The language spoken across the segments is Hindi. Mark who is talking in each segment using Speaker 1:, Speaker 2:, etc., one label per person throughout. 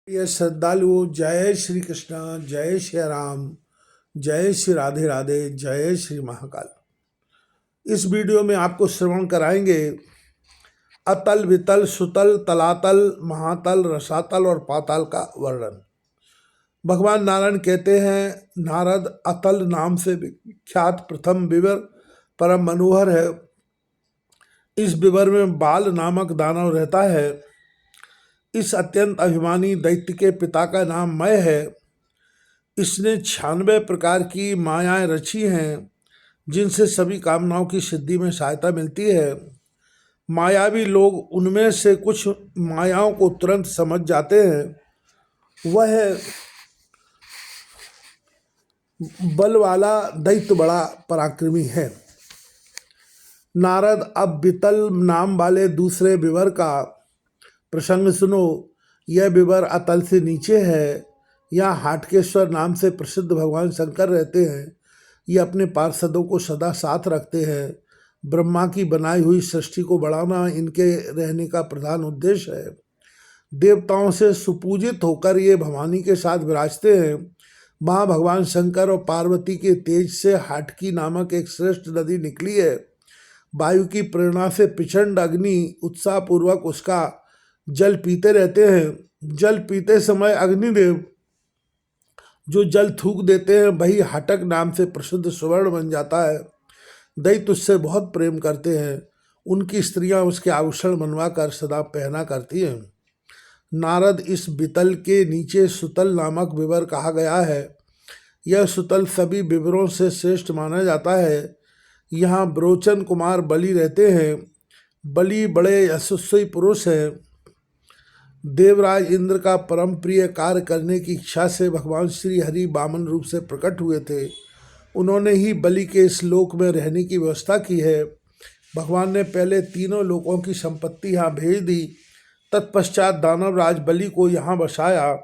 Speaker 1: प्रिय श्रद्धालुओं, जय श्री कृष्णा, जय श्री राम, जय श्री राधे राधे, जय श्री महाकाल। इस वीडियो में आपको श्रवण कराएंगे अतल, वितल, सुतल, तलातल, महातल, रसातल और पाताल का वर्णन। भगवान नारायण कहते हैं, नारद अतल नाम से विख्यात प्रथम विवर परम मनोहर है। इस विवर में बाल नामक दानव रहता है। इस अत्यंत अभिमानी दैत्य के पिता का नाम मय है। इसने 96 प्रकार की मायाएं रची हैं, जिनसे सभी कामनाओं की सिद्धि में सहायता मिलती है। मायावी लोग उनमें से कुछ मायाओं को तुरंत समझ जाते हैं। वह बल वाला दैत्य बड़ा पराक्रमी है। नारद, अब वितल नाम वाले दूसरे विवर का प्रसंग सुनो। यह विवर अतल से नीचे है। यहाँ हाटकेश्वर नाम से प्रसिद्ध भगवान शंकर रहते हैं। ये अपने पार्षदों को सदा साथ रखते हैं। ब्रह्मा की बनाई हुई सृष्टि को बढ़ाना इनके रहने का प्रधान उद्देश्य है। देवताओं से सुपूजित होकर ये भवानी के साथ विराजते हैं। वहाँ भगवान शंकर और पार्वती के तेज से हाटकी नामक एक श्रेष्ठ नदी निकली है। वायु की प्रेरणा से प्रचंड अग्नि उत्साहपूर्वक उसका जल पीते रहते हैं। जल पीते समय अग्निदेव जो जल थूक देते हैं, वही हटक नाम से प्रसिद्ध सुवर्ण बन जाता है। दैत्य उससे बहुत प्रेम करते हैं। उनकी स्त्रियां उसके आभूषण बनवा कर सदा पहना करती हैं। नारद, इस वितल के नीचे सुतल नामक विवर कहा गया है। यह सुतल सभी विवरों से श्रेष्ठ माना जाता है। यहाँ ब्रोचन कुमार बलि रहते हैं। बलि बड़े यशस्वी पुरुष हैं। देवराज इंद्र का परम प्रिय कार्य करने की इच्छा से भगवान श्री हरि वामन रूप से प्रकट हुए थे। उन्होंने ही बलि के इस लोक में रहने की व्यवस्था की है। भगवान ने पहले तीनों लोकों की संपत्ति यहाँ भेज दी। तत्पश्चात दानवराज बलि को यहाँ बसाया,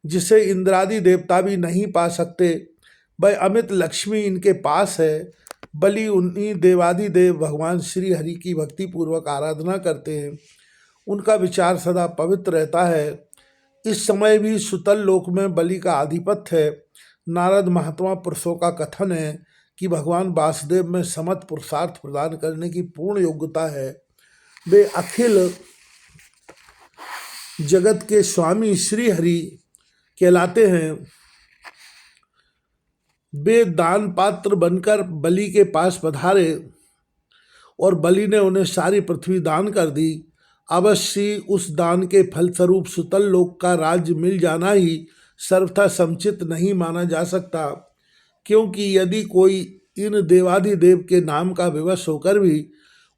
Speaker 1: जिसे इंद्रादि देवता भी नहीं पा सकते। वह अमित लक्ष्मी इनके पास है। बलि उन्हीं देवादिदेव भगवान श्री हरि की भक्ति पूर्वक आराधना करते हैं। उनका विचार सदा पवित्र रहता है। इस समय भी सुतल लोक में बलि का आधिपत्य है। नारद, महात्मा पुरुषों का कथन है कि भगवान वासुदेव में समस्त पुरुषार्थ प्रदान करने की पूर्ण योग्यता है। वे अखिल जगत के स्वामी श्री हरि कहलाते हैं। वे दान पात्र बनकर बलि के पास पधारे और बलि ने उन्हें सारी पृथ्वी दान कर दी। अवश्य उस दान के फलस्वरूप सुतल लोक का राज्य मिल जाना ही सर्वथा समुचित नहीं माना जा सकता, क्योंकि यदि कोई इन देवाधिदेव के नाम का विवश होकर भी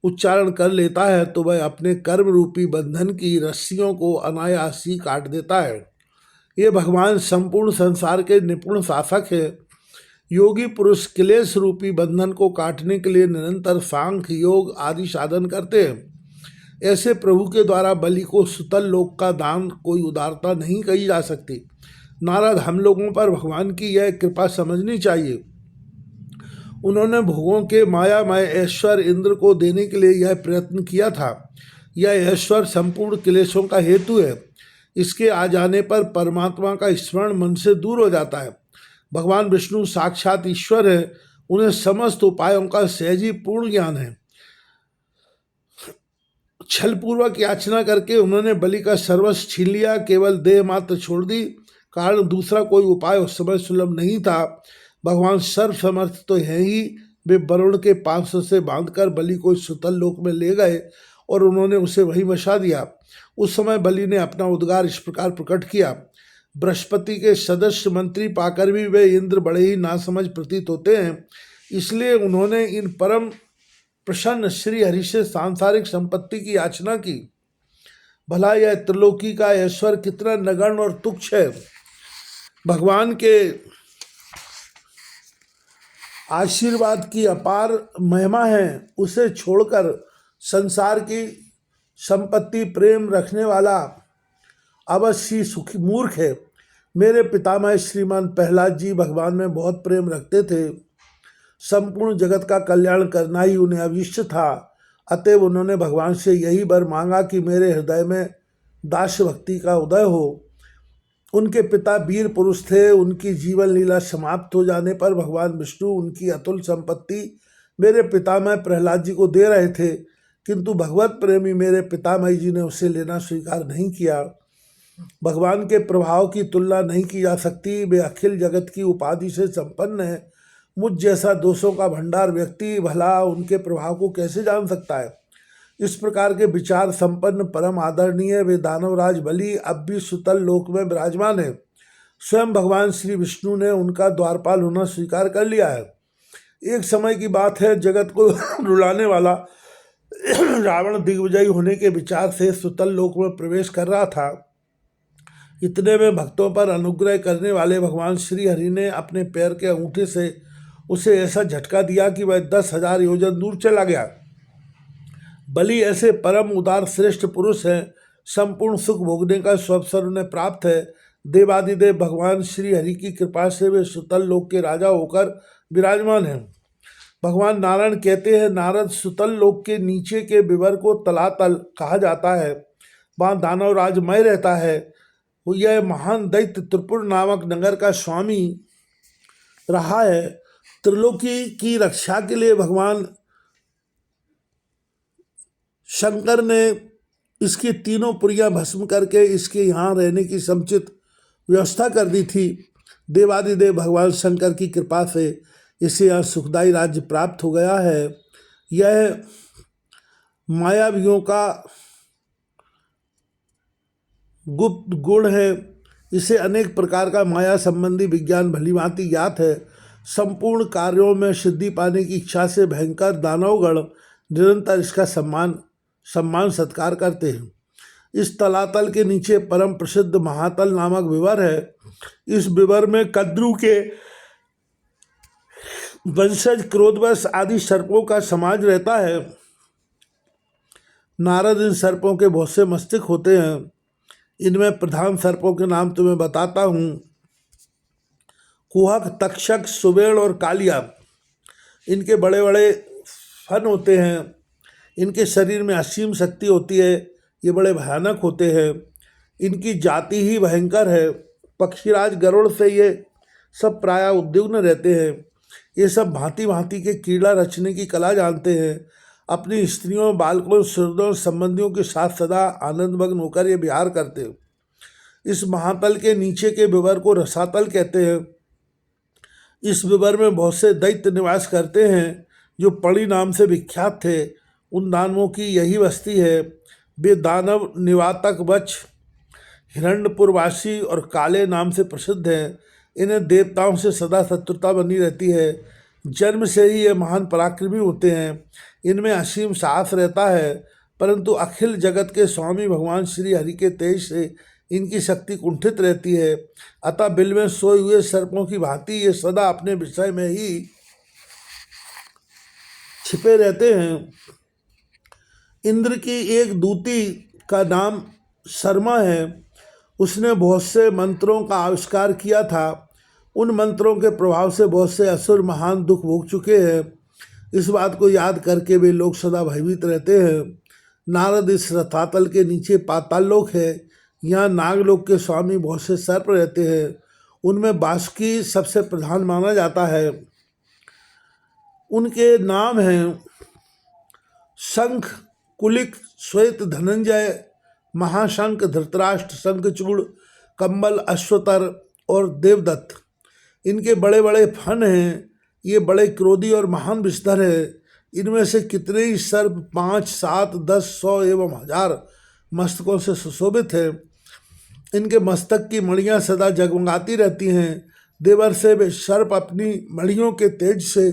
Speaker 1: उच्चारण कर लेता है तो वह अपने कर्म रूपी बंधन की रस्सियों को अनायास ही काट देता है। ये भगवान संपूर्ण संसार के निपुण शासक है। योगी पुरुष क्लेश रूपी बंधन को काटने के लिए निरंतर सांख्य योग आदि साधन करते हैं। ऐसे प्रभु के द्वारा बलि को सुतल लोक का दान कोई उदारता नहीं कही जा सकती। नारद, हम लोगों पर भगवान की यह कृपा समझनी चाहिए। उन्होंने भोगों के मायामय ऐश्वर्य इंद्र को देने के लिए यह प्रयत्न किया था। यह ऐश्वर्य संपूर्ण क्लेशों का हेतु है। इसके आ जाने पर परमात्मा का स्मरण मन से दूर हो जाता है। भगवान विष्णु साक्षात ईश्वर है। उन्हें समस्त उपायों का सहजी पूर्ण ज्ञान है। छलपूर्वक याचना करके उन्होंने बलि का सर्वस्व छीन लिया। केवल देह मात्र छोड़ दी। कारण दूसरा कोई उपाय उस समय सुलभ नहीं था। भगवान सर्वसमर्थ तो है ही। वे वरुण के 500 से बांधकर बलि को सुतल लोक में ले गए और उन्होंने उसे वहीं बसा दिया। उस समय बलि ने अपना उद्गार इस प्रकार प्रकट किया। बृहस्पति के सदस्य मंत्री पाकर भी वे इंद्र बड़े ही नासमझ प्रतीत होते हैं। इसलिए उन्होंने इन परम प्रसन्न श्री हरि से सांसारिक संपत्ति की याचना की। भला यह त्रिलोकी का ऐश्वर्य कितना नगण्य और तुच्छ है। भगवान के आशीर्वाद की अपार महिमा है। उसे छोड़कर संसार की संपत्ति प्रेम रखने वाला अवश्य सुखी मूर्ख है। मेरे पितामह श्रीमान प्रहलाद जी भगवान में बहुत प्रेम रखते थे। संपूर्ण जगत का कल्याण करना ही उन्हें अभिष्ट था। अतएव उन्होंने भगवान से यही वर मांगा कि मेरे हृदय में दास्य भक्ति का उदय हो। उनके पिता वीर पुरुष थे। उनकी जीवन लीला समाप्त हो जाने पर भगवान विष्णु उनकी अतुल संपत्ति मेरे पितामह प्रहलाद जी को दे रहे थे, किंतु भगवत प्रेमी मेरे पितामह जी ने उसे लेना स्वीकार नहीं किया। भगवान के प्रभाव की तुलना नहीं की जा सकती। वे अखिल जगत की उपाधि से संपन्न है। मुझ जैसा दोषों का भंडार व्यक्ति भला उनके प्रभाव को कैसे जान सकता है। इस प्रकार के विचार संपन्न परम आदरणीय वे दानवराज बलि अब भी सुतल लोक में विराजमान है। स्वयं भगवान श्री विष्णु ने उनका द्वारपाल होना स्वीकार कर लिया है। एक समय की बात है, जगत को रुलाने वाला रावण दिग्विजयी होने के विचार से सुतल लोक में प्रवेश कर रहा था। इतने में भक्तों पर अनुग्रह करने वाले भगवान श्री हरि ने अपने पैर के अंगूठे से उसे ऐसा झटका दिया कि वह 10,000 योजन दूर चला गया। बलि ऐसे परम उदार श्रेष्ठ पुरुष हैं, संपूर्ण सुख भोगने का स्वअवसर उन्हें प्राप्त है। देवादिदेव भगवान श्री हरि की कृपा से वे सुतल लोक के राजा होकर विराजमान हैं। भगवान नारायण कहते हैं, नारद सुतल लोक के नीचे के विवर को तलातल कहा जाता है। वहाँ दानवराज मय रहता है। यह महान दैत्य त्रिपुर नामक नगर का स्वामी रहा है। त्रिलोकी की रक्षा के लिए भगवान शंकर ने इसकी तीनों पुरियां भस्म करके इसके यहाँ रहने की समुचित व्यवस्था कर दी थी। देवादिदेव भगवान शंकर की कृपा से इसे यहाँ सुखदायी राज्य प्राप्त हो गया है। यह मायावियों का गुप्त गुण है। इसे अनेक प्रकार का माया संबंधी विज्ञान भलीभांति ज्ञात है। संपूर्ण कार्यों में सिद्धि पाने की इच्छा से भयंकर दानवगण निरंतर इसका सम्मान सत्कार करते हैं। इस तलातल के नीचे परम प्रसिद्ध महातल नामक विवर है। इस विवर में कद्रु के वंशज क्रोधवश आदि सर्पों का समाज रहता है। नारद इन सर्पों के बहुत से मस्तिष्क होते हैं। इनमें प्रधान सर्पों के नाम तुम्हें बताता हूँ। कुहक, तक्षक, सुबेड़ और कालिया। इनके बड़े बड़े फन होते हैं। इनके शरीर में असीम शक्ति होती है। ये बड़े भयानक होते हैं। इनकी जाति ही भयंकर है। पक्षीराज गरुड़ से ये सब प्रायः उद्विग्न रहते हैं। ये सब भांति भांति के कीड़ा रचने की कला जानते हैं। अपनी स्त्रियों, बालकों, सुहृदों, संबंधियों के साथ सदा आनंदमग्न होकर ये विहार करते हैं। इस महातल के नीचे के विवर को रसातल कहते हैं। इस विवर में बहुत से दैत्य निवास करते हैं जो पणि नाम से विख्यात थे। उन दानवों की यही बस्ती है। वे दानव निवातक, वच, हिरण्यपुरवासी और काले नाम से प्रसिद्ध हैं। इन्हें देवताओं से सदा शत्रुता बनी रहती है। जन्म से ही ये महान पराक्रमी होते हैं। इनमें असीम साहस रहता है, परंतु अखिल जगत के स्वामी भगवान श्री हरि के तेज से इनकी शक्ति कुंठित रहती है। अतः बिल में सोए हुए सर्पों की भांति ये सदा अपने विषय में ही छिपे रहते हैं। इंद्र की एक दूती का नाम शर्मा है। उसने बहुत से मंत्रों का आविष्कार किया था। उन मंत्रों के प्रभाव से बहुत से असुर महान दुख भोग चुके हैं। इस बात को याद करके वे लोग सदा भयभीत रहते हैं। नारद इस रथातल के नीचे पाताल लोक है। यहाँ नागलोक के स्वामी बहुत से सर्प रहते हैं। उनमें बासुकी सबसे प्रधान माना जाता है। उनके नाम हैं शंख, कुलिक, श्वेत, धनंजय, महाशंख, धृतराष्ट्र, शंखचूड़, कंबल, अश्वतर और देवदत्त। इनके बड़े बड़े फन हैं। ये बड़े क्रोधी और महान विषधर है। इनमें से कितने ही सर्प 5, 7, 10, 100 एवं 1000 मस्तकों से सुशोभित हैं। इनके मस्तक की मणियाँ सदा जगमगाती रहती हैं। देवर से वे सर्प अपनी मणियों के तेज से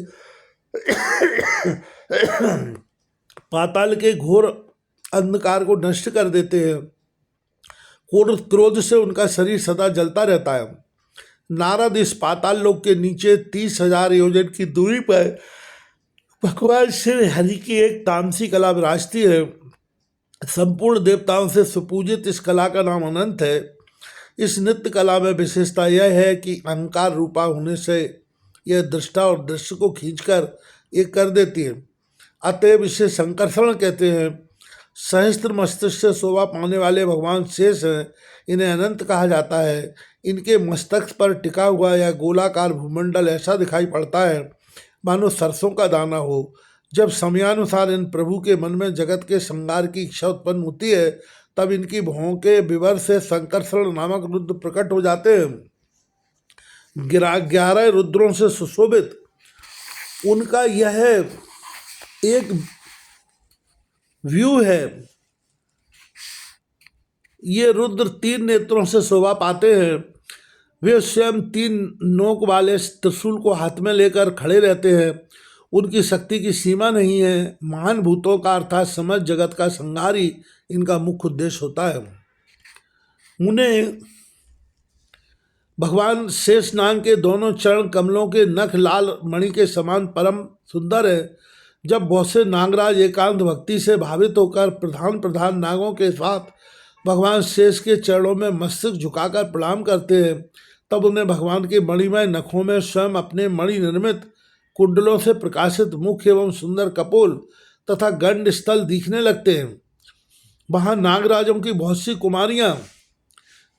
Speaker 1: पाताल के घोर अंधकार को नष्ट कर देते हैं। क्रोध से उनका शरीर सदा जलता रहता है। नारद इस पाताल लोक के नीचे 30,000 योजन की दूरी पर भगवान श्री हरि की एक तामसी कला विराजती है। संपूर्ण देवताओं से सुपूजित इस कला का नाम अनंत है। इस नृत्य कला में विशेषता यह है कि अहंकार रूपा होने से यह दृष्टा और दृश्य को खींचकर एक कर देती है। अतएव इसे संकर्षण कहते हैं। सहस्त्र मस्तिष्क से शोभा पाने वाले भगवान शेष हैं। इन्हें अनंत कहा जाता है। इनके मस्तक पर टिका हुआ यह गोलाकार भूमंडल ऐसा दिखाई पड़ता है मानो सरसों का दाना हो। जब समयानुसार इन प्रभु के मन में जगत के श्रृंगार की इच्छा उत्पन्न होती है, तब इनकी भौं के विवर से संकर्षण नामक रुद्र प्रकट हो जाते हैं। 11 रुद्रों से सुशोभित उनका यह एक व्यू है। ये रुद्र 3 नेत्रों से शोभा पाते हैं। वे स्वयं 3 नोक वाले त्रिशूल को हाथ में लेकर खड़े रहते हैं। उनकी शक्ति की सीमा नहीं है। महान भूतों का अर्थात समस्त जगत का संहार ही इनका मुख्य उद्देश्य होता है। उन्हें भगवान शेषनाग के दोनों चरण कमलों के नख लाल मणि के समान परम सुंदर है। जब बहुत से नागराज एकांत भक्ति से भावित होकर प्रधान नागों के साथ भगवान शेष के चरणों में मस्तक झुकाकर प्रणाम करते हैं, तब उन्हें भगवान के मणिमय नखों में स्वयं अपने मणि निर्मित कुंडलों से प्रकाशित मुख एवं सुंदर कपोल तथा गंड स्थल दिखने लगते हैं। वहाँ नागराजों की बहुत सी कुमारियाँ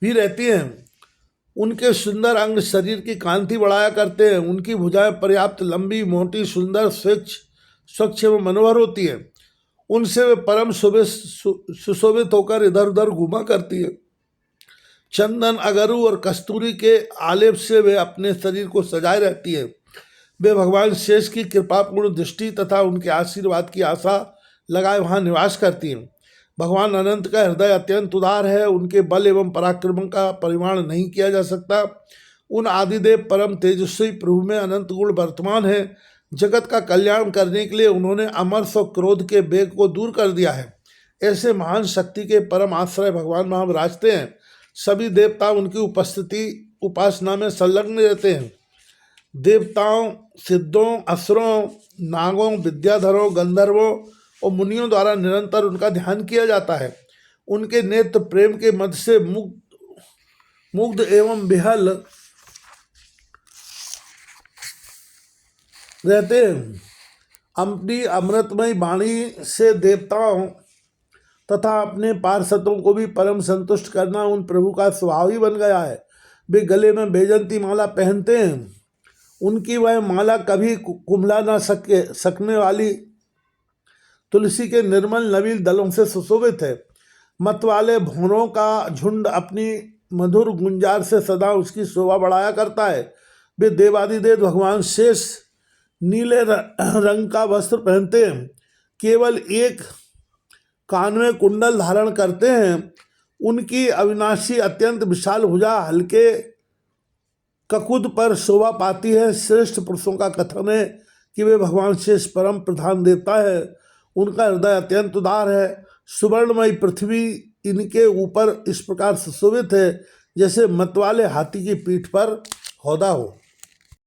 Speaker 1: भी रहती हैं। उनके सुंदर अंग शरीर की कांति बढ़ाया करते हैं। उनकी भुजाएं पर्याप्त लंबी, मोटी, सुंदर, स्वच्छ एवं मनोहर होती है। उनसे वे परम सुशोभित होकर इधर उधर घूमा करती है। चंदन, अगरू और कस्तूरी के आलेप से वे अपने शरीर को सजाए रहती है। वे भगवान शेष की कृपापूर्ण दृष्टि तथा उनके आशीर्वाद की आशा लगाए वहाँ निवास करती हैं। भगवान अनंत का हृदय अत्यंत उदार है। उनके बल एवं पराक्रम का परिमाण नहीं किया जा सकता। उन आदिदेव परम तेजस्वी प्रभु में अनंत गुण वर्तमान है। जगत का कल्याण करने के लिए उन्होंने अमर्ष और क्रोध के वेग को दूर कर दिया है। ऐसे महान शक्ति के परम आश्रय भगवान वहाँ विराजते हैं। सभी देवता उनकी उपासना में संलग्न रहते हैं। देवताओं, सिद्धों, असुरों, नागों, विद्याधरों, गंधर्वों और मुनियों द्वारा निरंतर उनका ध्यान किया जाता है। उनके नेत्र प्रेम के मध्य से मुग्ध एवं विहल रहते हैं। अपनी अमृतमयी वाणी से देवताओं तथा अपने पार्षदों को भी परम संतुष्ट करना उन प्रभु का स्वभाव ही बन गया है। वे गले में बैजंती माला पहनते हैं। उनकी वह माला कभी कुम्हला ना सकने वाली तुलसी के निर्मल नवीन दलों से सुशोभित है। मत वाले भौरों का झुंड अपनी मधुर गुंजार से सदा उसकी शोभा बढ़ाया करता है। वे देवादिदेव भगवान शेष नीले रंग का वस्त्र पहनते हैं। केवल एक कान में कुंडल धारण करते हैं। उनकी अविनाशी अत्यंत विशाल भुजा हल्के ककुद पर शोभा पाती है। श्रेष्ठ पुरुषों का कथन है कि वे भगवान शेष परम प्रधान देवता है। उनका हृदय अत्यंत उदार है। सुवर्णमयी पृथ्वी इनके ऊपर इस प्रकार सुशोभित है जैसे मतवाले हाथी की पीठ पर हौदा हो।